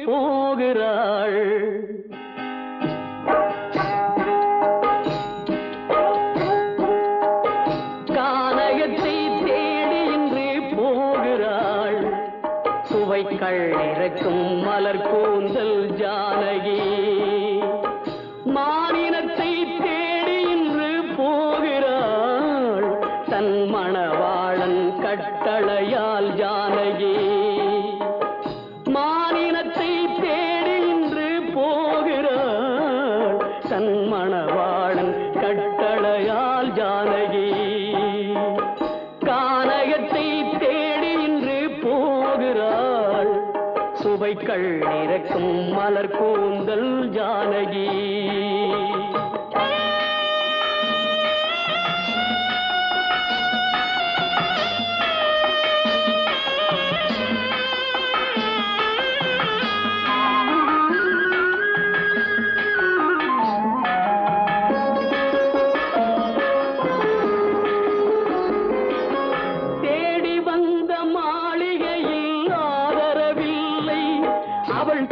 போகிறாள். கானகத்தை தேடி இன்று போகிறாள். சுவைக்கள் இறக்கும் மலர் கூந்தல் ஜானகி. மானினத்தை தேடி இன்று போகிறாள். தன் மணவாளன் கட்டளையால் ஜானகி. மானினத்தை தேடி இன்று போகிறாள். தன் மணவாளன் கட்டளையால் ஜானகி. கானகத்தை தேடி இன்று போகிறாள். சுவைக்கள் இறக்கும் மலர் கூந்தல் ஜானகி.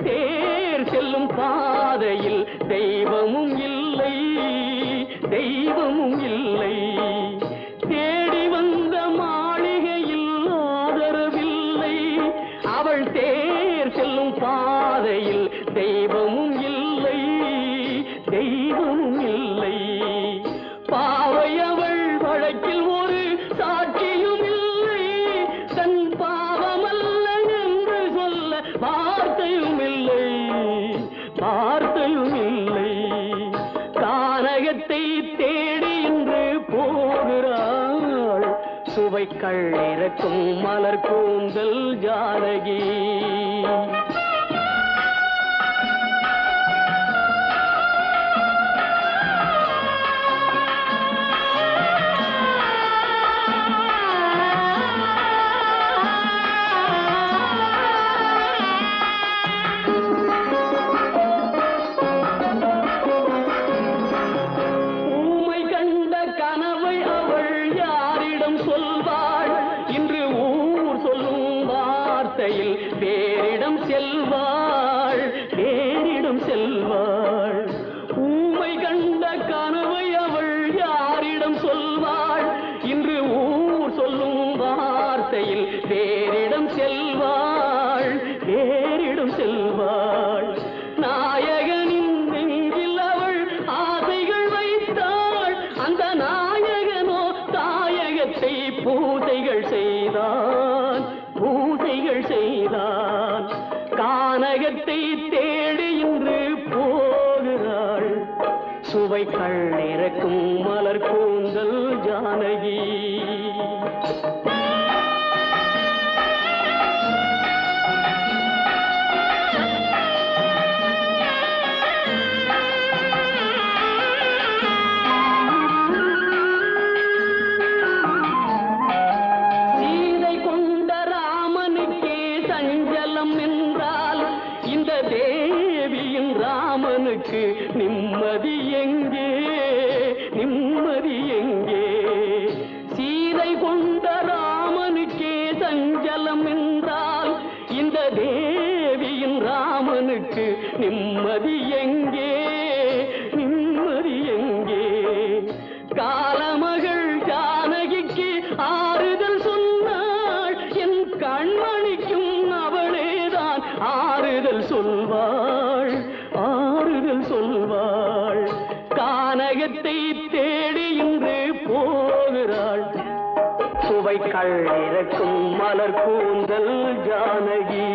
தேர் செல்லும் பாதையில் தெய்வமும் இல்லை, தெய்வமும் இல்லை. தேடி வந்த மாளிகையில் ஆதரவில்லை. அவள் தேர் செல்லும் பாதையில் தெய்வமும் இல்லை, தெய்வமும் இல்லை. பாவை அவள் வழக்கில் ஒரு சாட்சியும் இல்லை. தன் பாவமல்ல என்று சொல்ல வார்த்தையும் இல்லை, வார்த்தையும் இல்லை. கானகத்தை தேடி இன்று போகிறாள். சுவைக்கள் இறக்கும் மலர் கூந்தல் ஜானகி. வேறிடம் செல்வாள், வேறிடம் செல்வாள். ஊமை கண்ட கனவை அவள் யாரிடம் சொல்வாள்? இன்று ஊர் சொல்லும் வார்த்தையில் வேறிடம் செல்வாள், வேறிடம் செல்வாள். நாயகனின் நெஞ்சில் அவள் ஆசைகள் வைத்தாள். அந்த நாயகனோ தாயகத்தை பூசைகள் செய்தான், பூசைகள் செய்தான். கானகத்தை தேடி இன்று போகிறாள். சுவைக்கள் இறக்கும் மலர் கூந்தல் ஜானகி. தேவியின் ராமனுக்கு நிம்மதி எங்கே, நிம்மதி எங்கே? சீதை கொண்ட ராமனுக்கே சஞ்சலம் என்றால் இந்த தேவியின் ராமனுக்கு நிம்மதி எங்கே, நிம்மதி எங்கே? காலமகள் ஜானகிக்கு ஆறுதல் சொன்னாள். என் கண்மணிக்கும் அவளேதான் ஆறுதல் சொல்வாள், ஆறுதல் சொல்வாள். கானகத்தை தேடி இன்று போகிறாள். சுவைக்கள் இறக்கும் மலர் கூந்தல் ஜானகி.